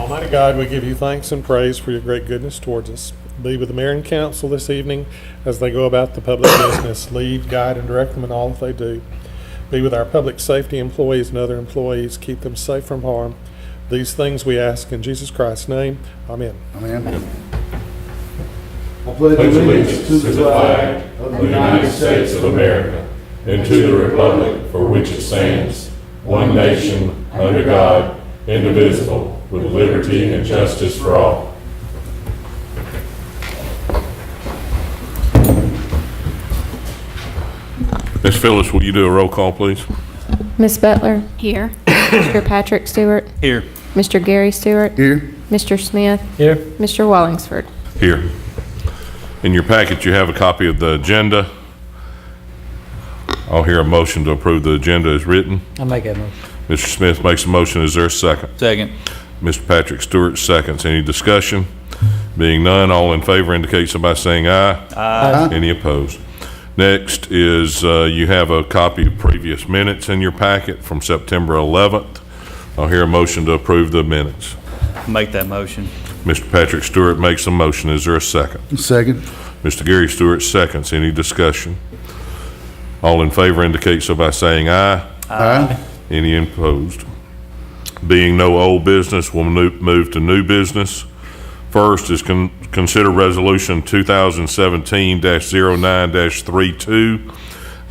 Almighty God, we give you thanks and praise for your great goodness towards us. Be with the mayor and council this evening as they go about the public business. Lead, guide, and direct them in all that they do. Be with our public safety employees and other employees. Keep them safe from harm. These things we ask in Jesus Christ's name. Amen. Amen. I pledge allegiance to the flag of the United States of America and to the republic for which it stands, one nation, under God, indivisible, with liberty and justice for all. Ms. Phyllis, will you do a roll call, please? Ms. Butler? Here. Mr. Patrick Stewart? Here. Mr. Gary Stewart? Here. Mr. Smith? Here. Mr. Wallingsford? Here. In your packet, you have a copy of the agenda. I'll hear a motion to approve the agenda as written. I'll make that motion. Mr. Smith makes a motion. Is there a second? Second. Mr. Patrick Stewart seconds. Any discussion? Being none, all in favor indicate so by saying aye. Aye. Any opposed? Next is you have a copy of previous minutes in your packet from September 11th. I'll hear a motion to approve the minutes. Make that motion. Mr. Patrick Stewart makes a motion. Is there a second? Second. Mr. Gary Stewart seconds. Any discussion? All in favor indicate so by saying aye. Aye. Any opposed? Being no old business, we'll move to new business. First is consider resolution 2017-09-32,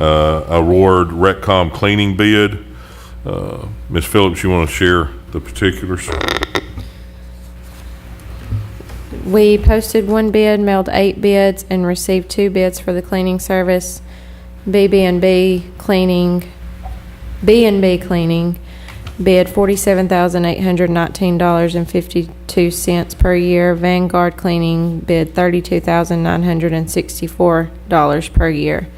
award Retcom cleaning bid. Ms. Phillips, you want to share the particulars? We posted one bid, mailed 8 bids, and received 2 bids for the cleaning service. B&B Cleaning bid $47,819.52 per year. Vanguard Cleaning bid $32,964 per year.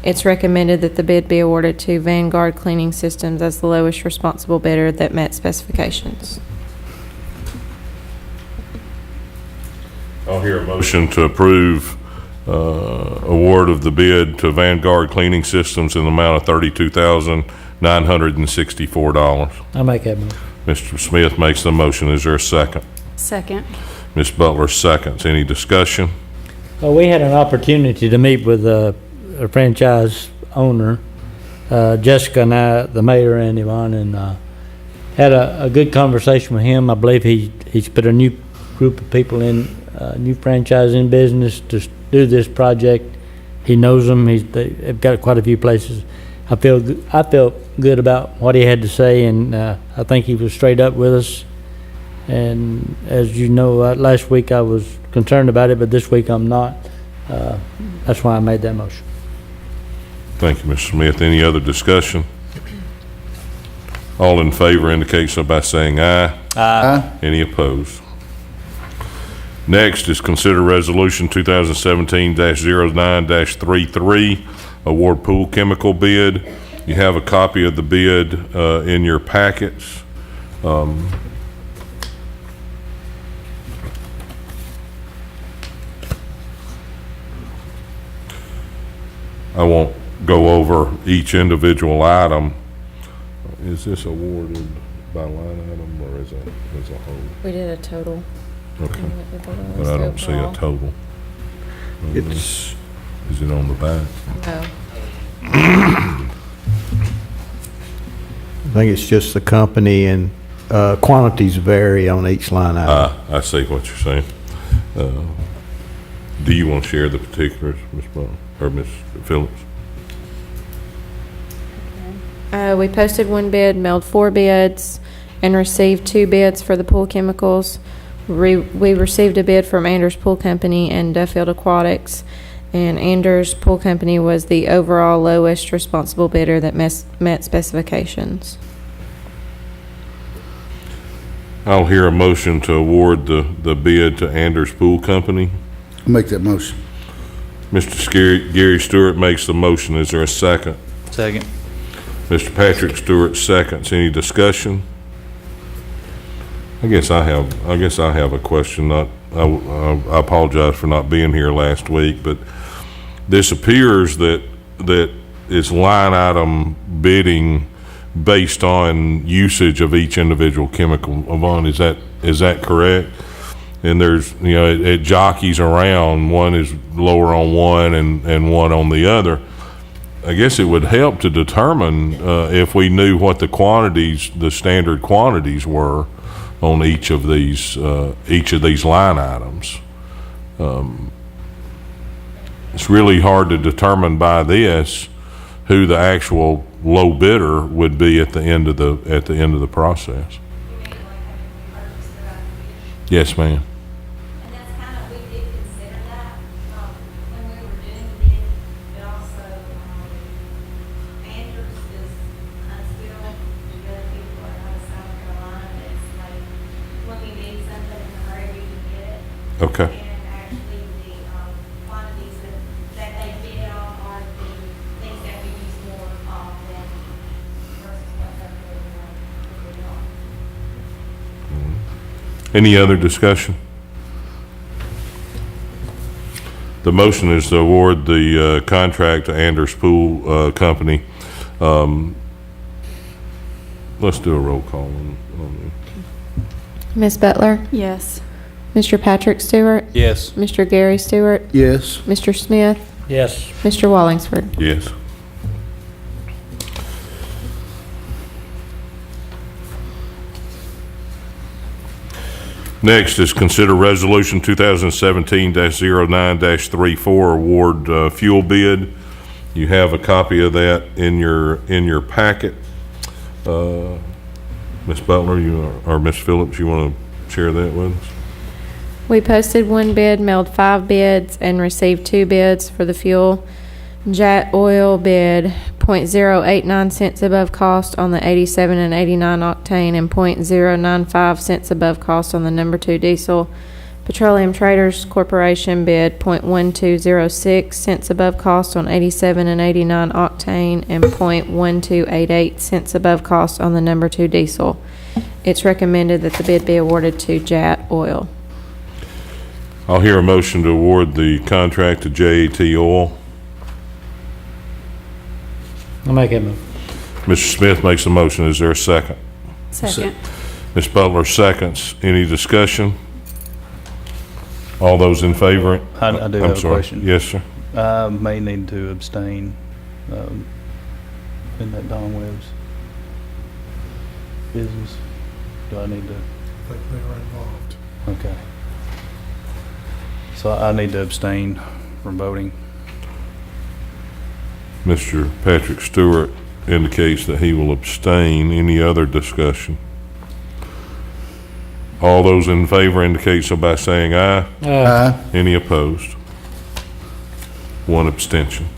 It's recommended that the bid be awarded to Vanguard Cleaning Systems as the lowest responsible bidder that met specifications. I'll hear a motion to approve award of the bid to Vanguard Cleaning Systems in the amount of $32,964. I'll make that motion. Mr. Smith makes the motion. Is there a second? Second. Ms. Butler seconds. Any discussion? Well, we had an opportunity to meet with a franchise owner, Jessica and I, the mayor and Yvonne, and had a good conversation with him. I believe he's put a new group of people in, new franchise in business to do this project. He knows them. They've got quite a few places. I felt good about what he had to say, and I think he was straight up with us. And as you know, last week I was concerned about it, but this week I'm not. That's why I made that motion. Thank you, Mr. Smith. Any other discussion? All in favor indicate so by saying aye. Aye. Any opposed? Next is consider resolution 2017-09-33, award pool chemical bid. You have a copy of the bid in your packets. I won't go over each individual item. Is this awarded by line item or as a whole? We did a total. Okay, but I don't see a total. Is it on the back? Oh. I think it's just the company, and quantities vary on each line item. I see what you're saying. Do you want to share the particulars, Ms. Butler, or Ms. Phillips? We posted one bid, mailed 4 bids, and received 2 bids for the pool chemicals. We received a bid from Anders Pool Company and Duffield Aquatics, and Anders Pool Company was the overall lowest responsible bidder that met specifications. I'll hear a motion to award the bid to Anders Pool Company. I'll make that motion. Mr. Gary Stewart makes the motion. Is there a second? Second. Mr. Patrick Stewart seconds. Any discussion? I guess I have a question. I apologize for not being here last week, but this appears that it's line item bidding based on usage of each individual chemical. Yvonne, is that correct? And there's, it jockeys around, one is lower on one and one on the other. I guess it would help to determine if we knew what the standard quantities were on each of these line items. It's really hard to determine by this who the actual low bidder would be at the end of the process. Yes, ma'am. And that's kind of, we did consider that, when we were doing the bid, but also, Andrews is still, the other people are out of South Carolina, it's like, when we need something in a hurry, we can get it. Okay. And actually, the, quantities that they bid on are the things that we use more often versus what they're bidding on. Any other discussion? The motion is to award the contract to Anders Pool Company. Let's do a roll call on Ms. Butler? Yes. Mr. Patrick Stewart? Yes. Mr. Gary Stewart? Yes. Mr. Smith? Yes. Mr. Wallingsford? Yes. Next is consider resolution 2017-09-34 award fuel bid. You have a copy of that in your packet. Ms. Butler, or Ms. Phillips, you want to share that with us? We posted one bid, mailed 5 bids, and received 2 bids for the fuel. Jet oil bid .089 cents above cost on the 87 and 89 octane and .095 cents above cost on the number 2 diesel. Petroleum Traders Corporation bid .1206 cents above cost on 87 and 89 octane and .1288 cents above cost on the number 2 diesel. It's recommended that the bid be awarded to Jet Oil. I'll hear a motion to award the contract to JAT Oil. I'll make that move. Mr. Smith makes a motion. Is there a second? Second. Ms. Butler seconds. Any discussion? All those in favor? I do I'm have a sorry. question. Yes, sir. I may need to abstain in that Don Webb's business. Do I need to? I think they are involved. Okay. So I need to abstain from voting. Mr. Patrick Stewart indicates that he will abstain. Any other discussion? All those in favor indicate so by saying aye. Aye. Any opposed? One abstention.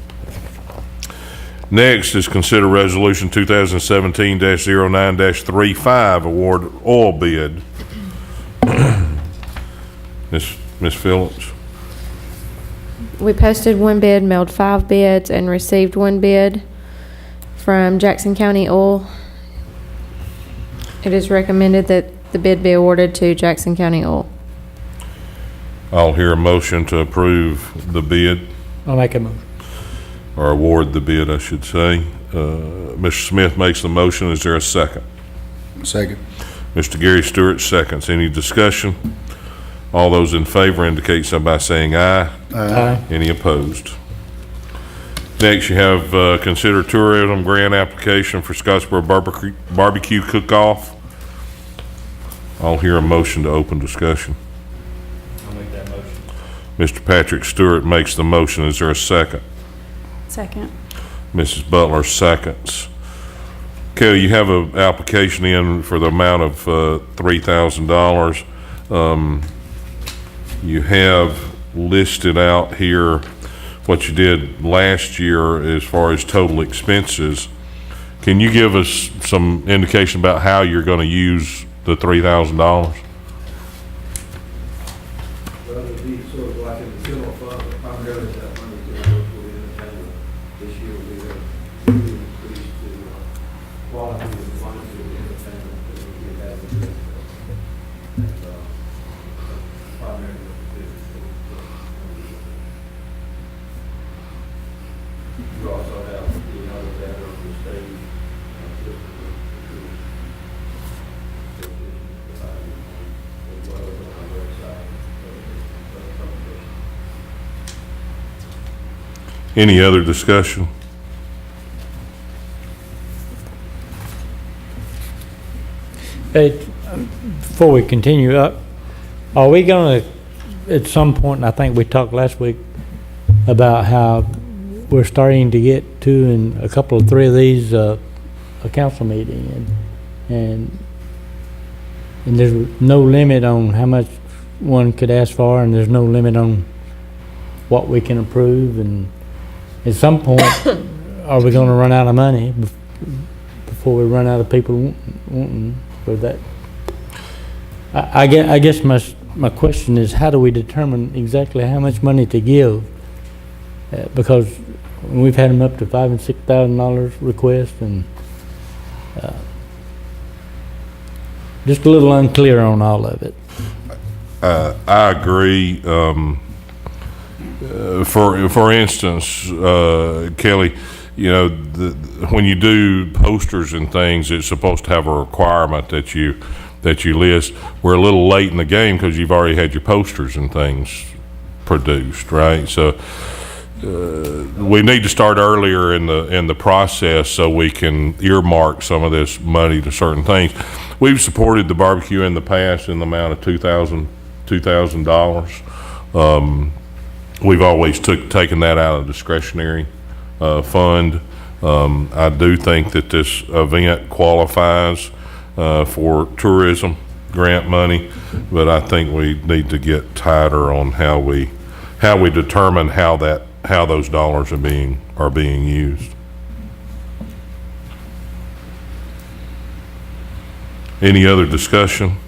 Next is consider resolution 2017-09-35 award oil bid. Ms. Phillips? We posted one bid, mailed 5 bids, and received 1 bid from Jackson County Oil. It is recommended that the bid be awarded to Jackson County Oil. I'll hear a motion to approve the bid, I'll make a move. or award the bid, I should say. Mr. Smith makes the motion. Is there a second? Second. Mr. Gary Stewart seconds. Any discussion? All those in favor indicate so by saying aye. Aye. Any opposed? Next, you have consider tourism grant application for Scottsboro barbecue cook-off. I'll hear a motion to open discussion. I'll make that motion. Mr. Patrick Stewart makes the motion. Is there a second? Second. Mrs. Butler seconds. Kelly, you have an application in for the amount of $3,000. You have listed out here what you did last year as far as total expenses. Can you give us some indication about how you're going to use the $3,000? Well, it'd be sort of like in the general fund, but primarily that money is going to go toward entertainment. This year we have really increased the quality and quantity of entertainment that we get out of the business. And primarily what the business is. You also have, that on the stage, just Any other discussion? Hey, before we continue up, are we gonna, at some point, and I think we talked last week about how we're starting to get to in a couple of three of these, a council meeting, and there's no limit on how much one could ask for, and there's no limit on what we can approve, and at some point, are we gonna run out of money before we run out of people wanting for that? I guess my question is, how do we determine exactly how much money to give? Because we've had them up to $5,000 and $6,000 request, and just a little unclear on all of it. I agree. For instance, Kelly, you know, when you do posters and things, it's supposed to have a requirement that you list. We're a little late in the game because you've already had your posters and things produced, right? So we need to start earlier in the process so we can earmark some of this money to certain things. We've supported the barbecue in the past in the amount of $2,000. We've always taken that out of discretionary fund. I do think that this event qualifies for tourism grant money, but I think we need to get tighter on how we determine how those dollars are being used. Any other discussion?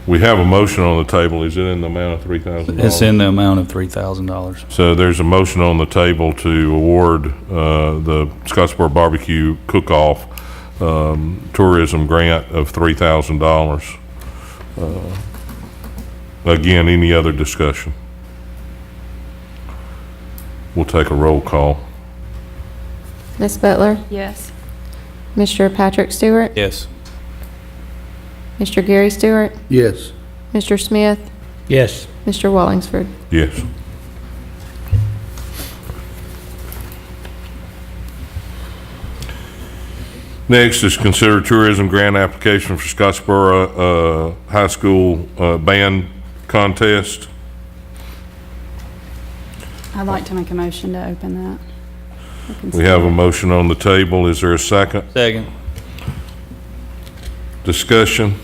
We have a motion on the table. Is it in the amount of $3,000? It's in the amount of $3,000. So there's a motion on the table to award the Scottsboro Barbecue Cook-Off tourism grant of $3,000. Again, any other discussion? We'll take a roll call. Ms. Butler? Yes. Mr. Patrick Stewart? Yes. Mr. Gary Stewart? Yes. Mr. Smith? Yes. Mr. Wallingsford? Yes. Next is consider tourism grant application for Scottsboro High School band contest. I'd like to make a motion to open that. We have a motion on the table. Is there a second? Second. Discussion?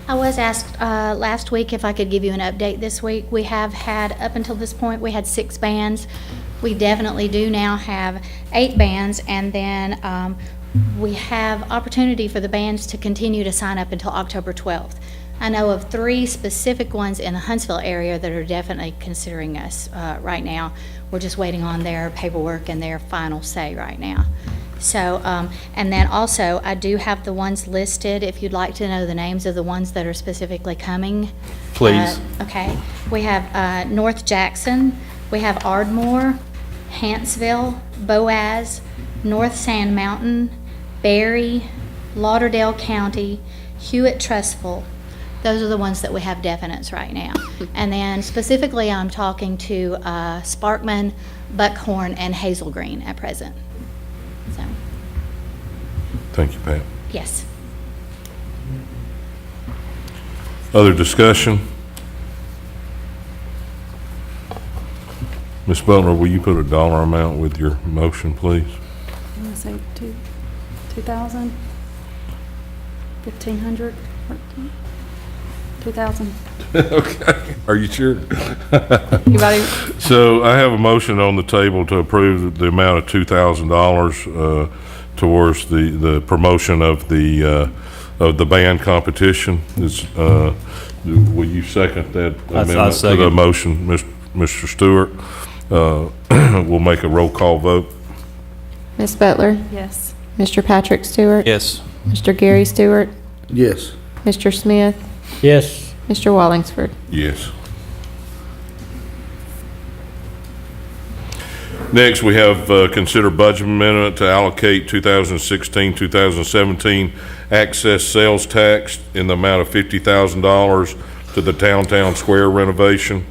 I was asked last week if I could give you an update this week. We have had, up until this point, we had 6 bands. We definitely do now have 8 bands, and then we have opportunity for the bands to continue to sign up until October 12th. I know of 3 specific ones in the Huntsville area that are definitely considering us right now. We're just waiting on their paperwork and their final say right now. So, and then also, I do have the ones listed, if you'd like to know the names of the ones that are specifically coming. Please. Okay. We have North Jackson, we have Ardmore, Hanceville, Boaz, North Sand Mountain, Berry, Lauderdale County, Hewitt-Trussville. Those are the ones that we have definites right now. And then specifically, I'm talking to Sparkman, Buckhorn, and Hazel Green at present. So, Thank you, Pat. yes. Other discussion? Ms. Butler, will you put a dollar amount with your motion, please? I'm gonna say 2,000, 1,500, 2,000. Okay. Are you sure? Anybody? So I have a motion on the table to approve the amount of $2,000 towards the promotion of the band competition. Will you second that amendment to the second. motion, Mr. Stewart? We'll make a roll call vote. Ms. Butler? Yes. Mr. Patrick Stewart? Yes. Mr. Gary Stewart? Yes. Mr. Smith? Yes. Mr. Wallingsford? Yes. Next, we have consider budget amendment to allocate 2016-2017 access sales tax in the amount of $50,000 to the downtown square renovation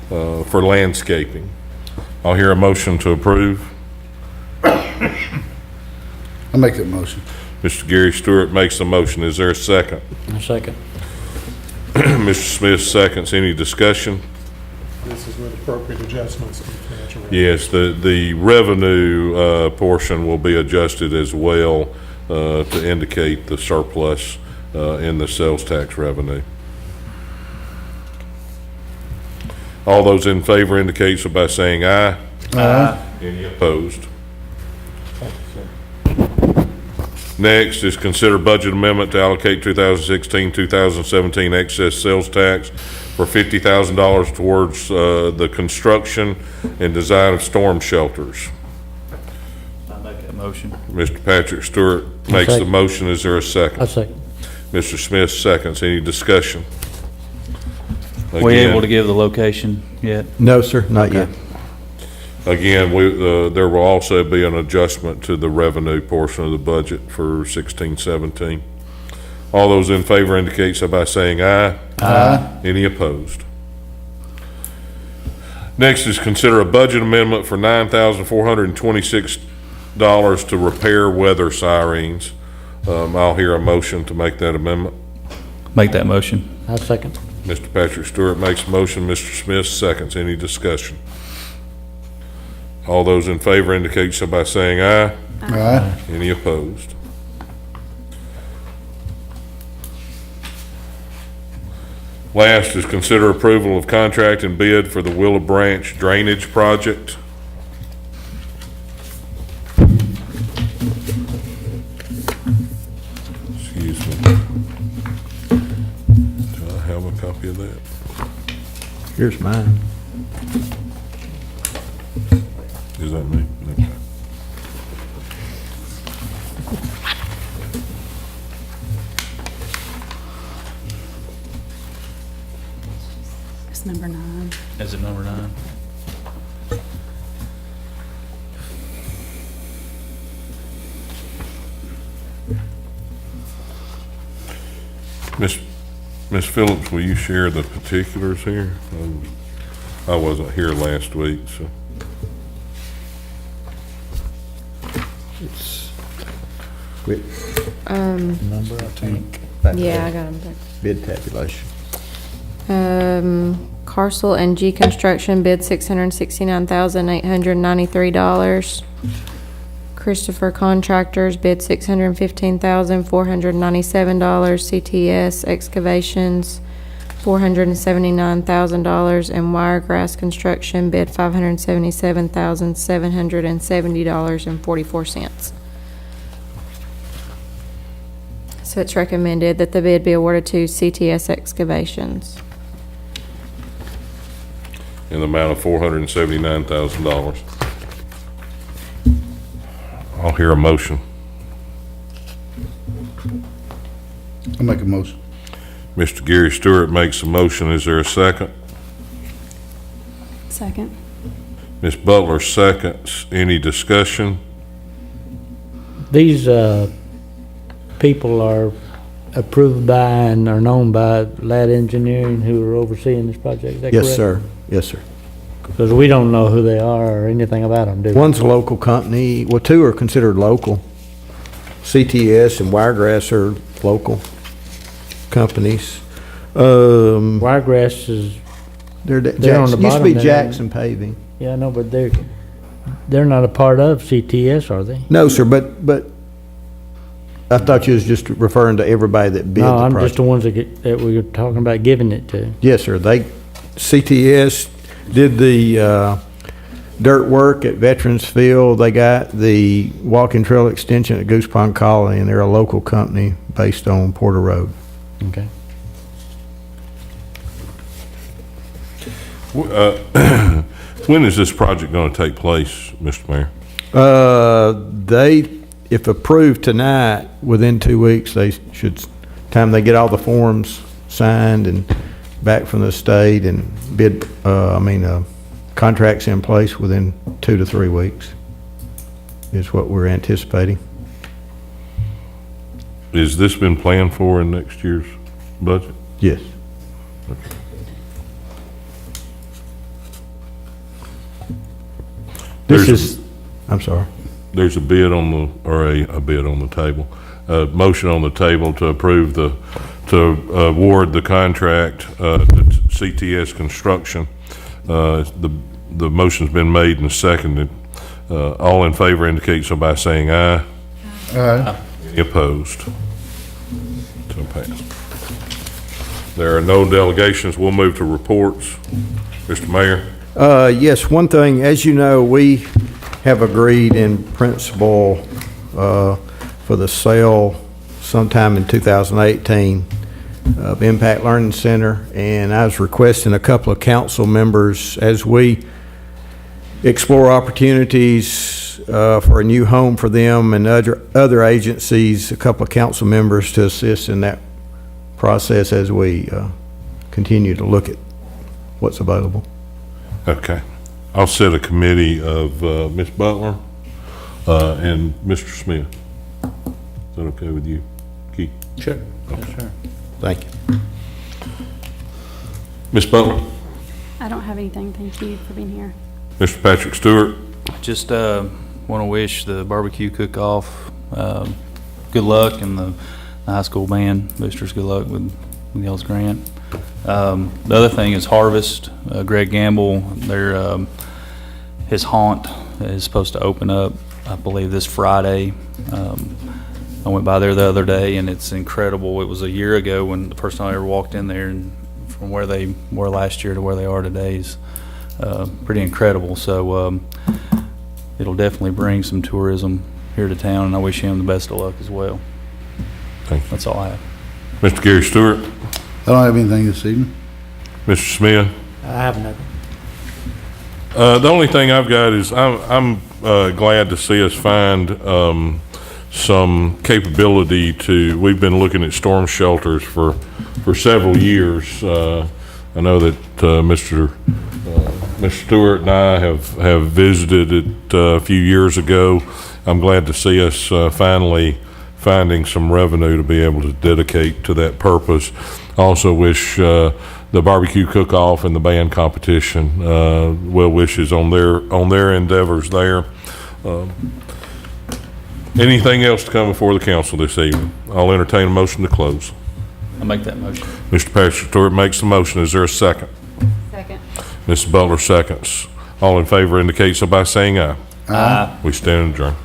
for landscaping. I'll hear a motion to approve. I'll make that motion. Mr. Gary Stewart makes the motion. Is there a second? A second. Mr. Smith seconds. Any discussion? This is with appropriate adjustments to the financial record. Yes, the revenue portion will be adjusted as well to indicate the surplus in the sales tax revenue. All those in favor indicate so by saying aye. Aye. Any opposed? Next is consider budget amendment to allocate 2016-2017 excess sales tax for $50,000 towards the construction and design of storm shelters. I'll make that motion. Mr. Patrick Stewart makes the second. motion. Is there a second? A second. Mr. Smith seconds. Any discussion? We Again- able to give the location yet? No, sir, not yet. Again, there will also be an adjustment to the revenue portion of the budget for 16-17. All those in favor indicate so by saying aye. Aye. Any opposed? Next is consider a budget amendment for $9,426 to repair weather sirens. I'll hear a motion to make that amendment. Make that motion. A second. Mr. Patrick Stewart makes a motion. Mr. Smith seconds. Any discussion? All those in favor indicate so by saying aye. Aye. Any opposed? Last is consider approval of contract and bid for the Willow Branch Drainage Project. Excuse me. Do I have a copy of that? Here's mine. Is that me? Okay. It's number 9. Is it number 9? Miss Phillips, will you share the particulars here? I wasn't here last week, so. It's Number, I think. Yeah, I got them. Bid tabulation. Carcel and G Construction bid $669,893. Christopher Contractors bid $615,497. CTS Excavations $479,000, and Wiregrass Construction bid $577,770.44. So it's recommended that the bid be awarded to CTS Excavations. In the amount of $479,000. I'll hear a motion. I'll make a motion. Mr. Gary Stewart makes a motion. Is there a second? Second. Ms. Butler seconds. Any discussion? These people are approved by and are known by Ladd Engineering, who are overseeing this project, is that correct? Yes, sir. Yes, sir. Because we don't know who they are or anything about them, do we? One's a local company, well, two are considered local. CTS and Wiregrass are local companies. Wiregrass is, They're on the used to be bottom there. Jackson Paving. yeah, I know, but they're not a part of CTS, are they? No, sir, but I thought you was just referring to everybody that bid No, the I'm just project. the ones that we were talking about giving it to. Yes, sir. CTS did the dirt work at Veterans Field. They got the walking trail extension at Goose Pond Colony, and they're a local company based on Porter Road. Okay. When is this project going to take place, Mr. Mayor? If approved tonight, within 2 weeks, they should, time they get all the forms signed and back from the state and contracts in place within 2 to 3 weeks is what we're anticipating. Has this been planned for in next year's budget? Yes. This There's is, I'm sorry. There's a bid on the, or a bid on the table, a motion on the table to approve to award the contract to CTS Construction. The motion's been made and seconded. All in favor indicate so by saying aye. Aye. Any opposed? So passed. There are no delegations. We'll move to reports. Mr. Mayor? Yes, one thing, as you know, we have agreed in principle for the sale sometime in 2018 of Impact Learning Center, and I was requesting a couple of council members as we explore opportunities for a new home for them and other agencies, a couple of council members to assist in that process as we continue to look at what's available. Okay. I'll set a committee of Ms. Butler and Mr. Smith. Is that okay with you, Keith? Sure. Sure. Thank you. Ms. Butler? I don't have anything. Thank you for being here. Mr. Patrick Stewart? Just want to wish the barbecue cook-off good luck, and the high school band boosters good luck with y'all's grant. The other thing is Harvest. Greg Gamble, his haunt is supposed to open up, I believe, this Friday. I went by there the other day, and it's incredible. It was a year ago when the first time I ever walked in there, and from where they were last year to where they are today is pretty incredible. So it'll definitely bring some tourism here to town, and I wish him the best of luck as well. Thank you. That's all I have. Mr. Gary Stewart? I don't have anything this evening. Mr. Smith? I have nothing. The only thing I've got is I'm glad to see us find some capability to, we've been looking at storm shelters for several years. I know that Mr. Stewart and I have visited it a few years ago. I'm glad to see us finally finding some revenue to be able to dedicate to that purpose. Also wish the barbecue cook-off and the band competition well wishes on their endeavors there. Anything else to come before the council this evening? I'll entertain a motion to close. I'll make that motion. Mr. Patrick Stewart makes the motion. Is there a second? Second. Mrs. Butler seconds. All in favor indicate so by saying aye. Aye. We stand adjourned.